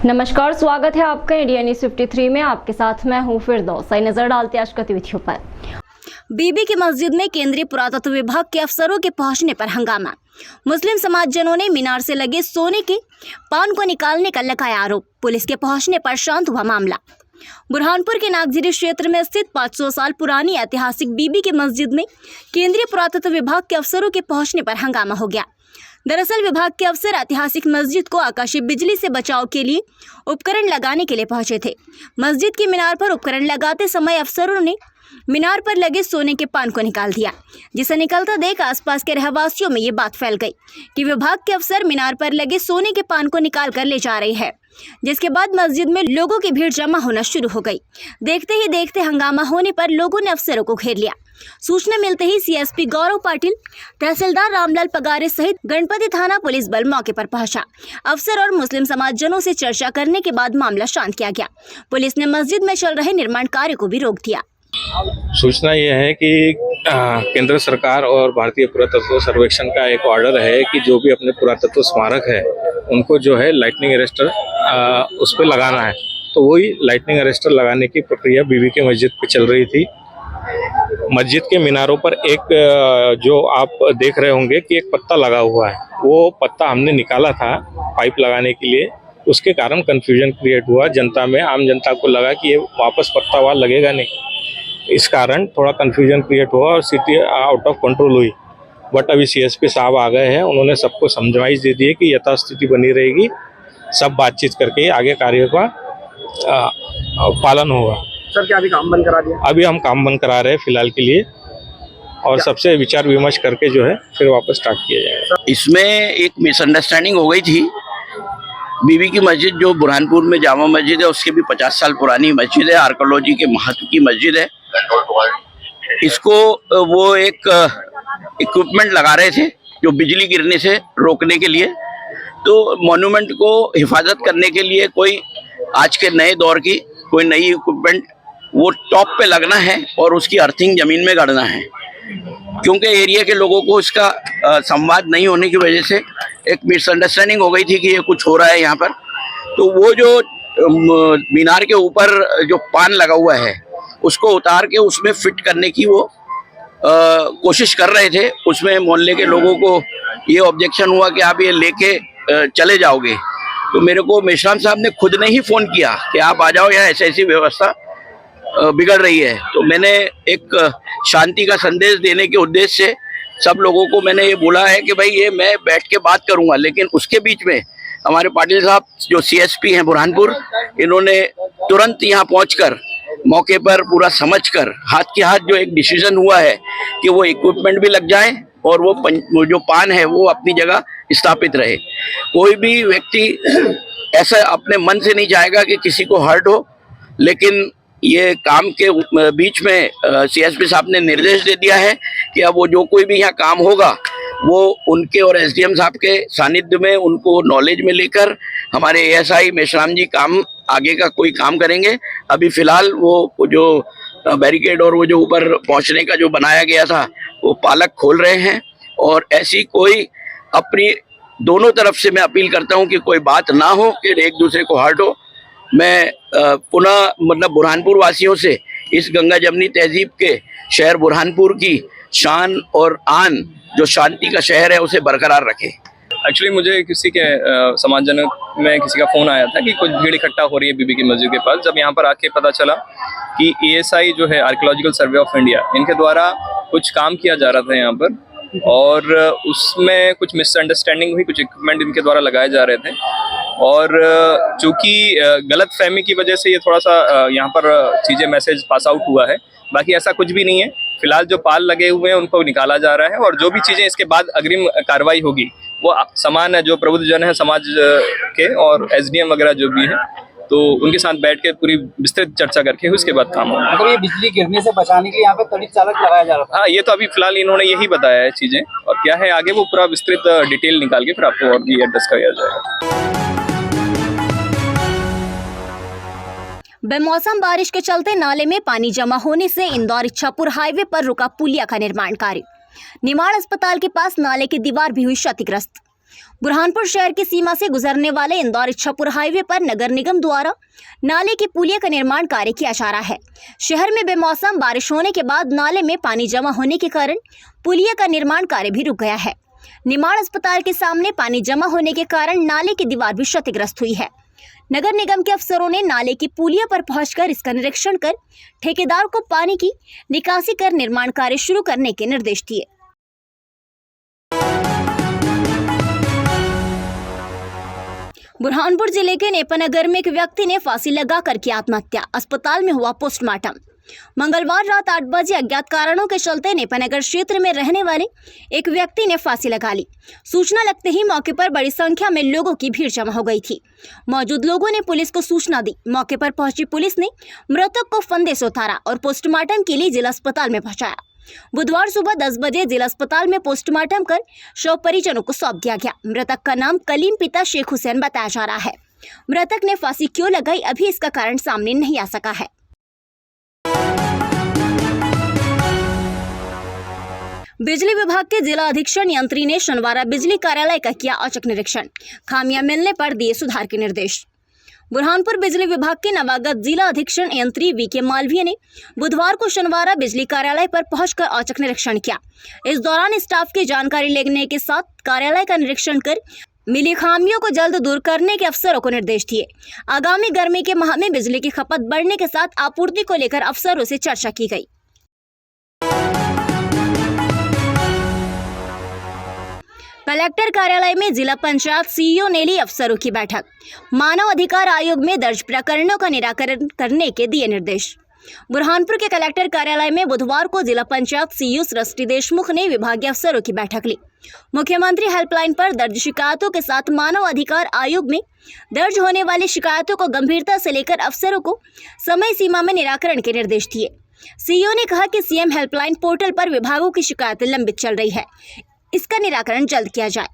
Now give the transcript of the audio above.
नमस्कार, स्वागत है आपका इंडिया न्यूज 53 में। आपके साथ मैं हूं फिरदौस। नजर डालते आज गतिविधियों पर। बीबी की मस्जिद में केंद्रीय पुरातत्व विभाग के अफसरों के पहुंचने पर हंगामा। मुस्लिम समाजजनों ने मीनार से लगे सोने के पान को निकालने का लगाया आरोप। पुलिस के पहुंचने पर शांत हुआ मामला। बुरहानपुर के नागजीरी क्षेत्र में स्थित 500 साल पुरानी ऐतिहासिक बीबी की मस्जिद में केंद्रीय पुरातत्व विभाग के अफसरों के पहुंचने पर हंगामा हो गया। दरअसल विभाग के अफसर ऐतिहासिक मस्जिद को आकाशीय बिजली से बचाव के लिए उपकरण लगाने के लिए पहुंचे थे। मस्जिद की मीनार पर उपकरण लगाते समय अफसरों ने मीनार पर लगे सोने के पान को निकाल दिया, जिसे निकलता देख आसपास के रहवासियों में ये बात फैल गई कि विभाग के अफसर मीनार पर लगे सोने के पान को निकाल कर ले जा रहे हैं, जिसके बाद मस्जिद में लोगों की भीड़ जमा होना शुरू हो गई। देखते ही देखते हंगामा होने पर लोगों ने अफसरों को घेर लिया। सूचना मिलते ही सीएसपी गौरव पाटिल, तहसीलदार रामलाल पगारे सहित गणपति थाना पुलिस बल मौके पर पहुंचा। अफसर और मुस्लिम समाजजनों से चर्चा करने के बाद मामला शांत किया गया। पुलिस ने मस्जिद में चल रहे निर्माण कार्य को भी रोक दिया। सूचना यह है कि केंद्र सरकार और भारतीय पुरातत्व सर्वेक्षण का एक ऑर्डर है कि जो भी अपने पुरातत्व स्मारक है उनको जो है लाइटनिंग अरेस्टर उस पर लगाना है। तो वही लाइटनिंग अरेस्टर लगाने की प्रक्रिया बीबी के मस्जिद पे चल रही थी। मस्जिद के मीनारों पर एक जो आप देख रहे होंगे कि एक पत्ता लगा हुआ है, वो पत्ता हमने निकाला था पाइप लगाने के लिए। उसके कारण कन्फ्यूजन क्रिएट हुआ जनता में। आम जनता को लगा कि ये वापस पत्ता वहाँ लगेगा नहीं, इस कारण थोड़ा कन्फ्यूजन क्रिएट हुआ और स्थिति आउट ऑफ कंट्रोल हुई। बट अभी सीएसपी साहब आ गए हैं, उन्होंने सबको समझाइश दे दी है कि यथास्थिति बनी रहेगी, सब बातचीत करके आगे कार्यों का पालन होगा। सर, क्या अभी काम बंद करा दिया? अभी हम काम बंद करा रहे हैं फिलहाल के लिए, और सबसे विचार विमर्श करके जो है फिर वापस स्टार्ट किया जाएगा। इसमें एक मिसअंडरस्टैंडिंग हो गई थी। बीबी की मस्जिद जो बुरहानपुर में जामा मस्जिद है, उसके भी 50 साल पुरानी मस्जिद है, आर्कोलॉजी के महत्व की मस्जिद है। इसको वो एक इक्विपमेंट लगा रहे थे जो बिजली गिरने से रोकने के लिए। तो मॉन्यूमेंट को हिफाजत करने के लिए कोई आज के नए दौर की कोई नई इक्विपमेंट वो टॉप पे लगना है और उसकी अर्थिंग जमीन में गाड़ना है। क्योंकि एरिया के लोगों को इसका संवाद नहीं होने की वजह से एक मिसअंडरस्टैंडिंग हो गई थी कि ये कुछ हो रहा है यहाँ पर। तो वो जो मीनार के ऊपर जो पान लगा हुआ है उसको उतार के उसमें फिट करने की वो कोशिश कर रहे थे। उसमें मोहल्ले के लोगों को ये ऑब्जेक्शन हुआ कि आप ये लेके चले जाओगे। तो मेरे को मेश्राम साहब ने खुद ने ही फ़ोन किया कि आप आ जाओ, यहाँ ऐसी व्यवस्था बिगड़ रही है। तो मैंने एक शांति का संदेश देने के उद्देश्य से सब लोगों को मैंने ये बोला है कि भाई ये मैं बैठ के बात करूंगा, लेकिन उसके बीच में हमारे पाटिल साहब जो सीएसपी हैं बुरहानपुर, इन्होंने तुरंत यहाँ पहुंचकर मौके पर पूरा समझकर हाथ के हाथ जो एक डिसीजन हुआ है कि वो इक्विपमेंट भी लग जाए और वो जो पान है वो अपनी जगह स्थापित रहे। कोई भी व्यक्ति ऐसा अपने मन से नहीं चाहेगा कि किसी को हर्ट हो, लेकिन ये काम के बीच में सीएसपी साहब ने निर्देश दे दिया है कि अब वो जो कोई भी यहाँ काम होगा वो उनके और एसडीएम साहब के सानिध्य में उनको नॉलेज में लेकर हमारे एएसआई मेश्राम जी काम आगे का कोई काम करेंगे। अभी फिलहाल वो जो बैरिकेड और वो जो ऊपर पहुँचने का जो बनाया गया था वो पालक खोल रहे हैं। और ऐसी कोई अपनी दोनों तरफ से मैं अपील करता हूँ कि कोई बात ना हो कि एक दूसरे को हर्ट हो। मैं पुनः मतलब बुरहानपुर वासियों से इस गंगा जमनी तहजीब के शहर बुरहानपुर की शान और आन जो शांति का शहर है उसे बरकरार रखें। एक्चुअली मुझे किसी के समाजजनों में किसी का फ़ोन आया था कि कुछ भीड़ इकट्ठा हो रही है बीबी की मस्जिद के पास। जब यहाँ पर आके पता चला कि एएसआई जो है आर्कियोलॉजिकल सर्वे ऑफ इंडिया, इनके द्वारा कुछ काम किया जा रहा था यहाँ पर, और उसमें कुछ मिसअंडरस्टैंडिंग हुई, कुछ इक्विपमेंट इनके द्वारा लगाए जा रहे थे। और चूँकि गलत फहमी की वजह से ये थोड़ा सा यहाँ पर चीज़ें मैसेज पास आउट हुआ है। बाकी ऐसा कुछ भी नहीं है। फिलहाल जो पाल लगे हुए हैं उनको निकाला जा रहा है, और जो भी चीज़ें इसके बाद अग्रिम कार्रवाई होगी वो समान है जो प्रबुद्धजन है समाज के और एसडीएम वगैरह जो भी है, तो उनके साथ बैठ के पूरी विस्तृत चर्चा करके उसके बाद काम होगा। अगर ये बिजली गिरने से बचाने के लिए यहाँ पे तड़ित चालक लगाया जा रहा था। हाँ, ये तो अभी फिलहाल इन्होंने यही बताया है चीज़ें, और क्या है आगे वो पूरा विस्तृत डिटेल निकाल के फिर आपको और भी एड्रेस किया जाएगा। बेमौसम बारिश के चलते नाले में पानी जमा होने से इंदौर इच्छापुर हाईवे पर रुका पुलिया का निर्माण कार्य। निमाड़ अस्पताल के पास नाले की दीवार भी हुई क्षतिग्रस्त। बुरहानपुर शहर की सीमा से गुजरने वाले इंदौर इच्छापुर हाईवे पर नगर निगम द्वारा नाले की पुलिया का निर्माण कार्य किया जा रहा है। शहर में बेमौसम बारिश होने के बाद नाले में पानी जमा होने के कारण पुलिया का निर्माण कार्य भी रुक गया है। निमाड़ अस्पताल के सामने पानी जमा होने के कारण नाले की दीवार भी क्षतिग्रस्त हुई है। नगर निगम के अफसरों ने नाले की पुलिया पर पहुंचकर इसका निरीक्षण कर ठेकेदार को पानी की निकासी कर निर्माण कार्य शुरू करने के निर्देश दिए। बुरहानपुर जिले के नेपानगर में एक व्यक्ति ने फांसी लगाकर की आत्महत्या, अस्पताल में हुआ पोस्टमार्टम। मंगलवार रात 8 बजे अज्ञात कारणों के चलते नेपानगर क्षेत्र में रहने वाले एक व्यक्ति ने फांसी लगा ली। सूचना लगते ही मौके पर बड़ी संख्या में लोगों की भीड़ जमा हो गई थी। मौजूद लोगों ने पुलिस को सूचना दी। मौके पर पहुंची पुलिस ने मृतक को फंदे से उतारा और पोस्टमार्टम के लिए जिला अस्पताल में पहुंचाया। बुधवार सुबह 10 बजे जिला अस्पताल में पोस्टमार्टम कर शव परिजनों को सौंप दिया गया। मृतक का नाम कलीम पिता शेख हुसैन बताया जा रहा है। मृतक ने फांसी क्यों लगाई, अभी इसका कारण सामने नहीं आ सका है। बिजली विभाग के जिला अधीक्षण यंत्री ने शनिवार बिजली कार्यालय का किया औचक निरीक्षण, खामियां मिलने पर दिए सुधार के निर्देश। बुरहानपुर बिजली विभाग के नवागत जिला अधीक्षण यंत्री वीके मालवीय ने बुधवार को शनिवार बिजली कार्यालय पर पहुंचकर औचक निरीक्षण किया। इस दौरान स्टाफ की जानकारी लेने के साथ कार्यालय का निरीक्षण कर मिली खामियों को जल्द दूर करने के अफसरों को निर्देश दिए। आगामी गर्मी के माह में बिजली की खपत बढ़ने के साथ आपूर्ति को लेकर अफसरों से चर्चा की गई। कलेक्टर कार्यालय में जिला पंचायत सीईओ ने ली अफसरों की बैठक। मानव अधिकार आयोग में दर्ज प्रकरणों का निराकरण करने के दिए निर्देश। बुरहानपुर के कलेक्टर कार्यालय में बुधवार को जिला पंचायत सीईओ सृष्टि देशमुख ने विभागीय अफसरों की बैठक ली। मुख्यमंत्री हेल्पलाइन पर दर्ज शिकायतों के साथ मानव अधिकार आयोग में दर्ज होने वाली शिकायतों को गंभीरता से लेकर अफसरों को समय सीमा में निराकरण के निर्देश दिए। सीईओ ने कहा कि सीएम हेल्पलाइन पोर्टल पर विभागों की शिकायतें लंबित चल रही है, इसका निराकरण जल्द किया जाए।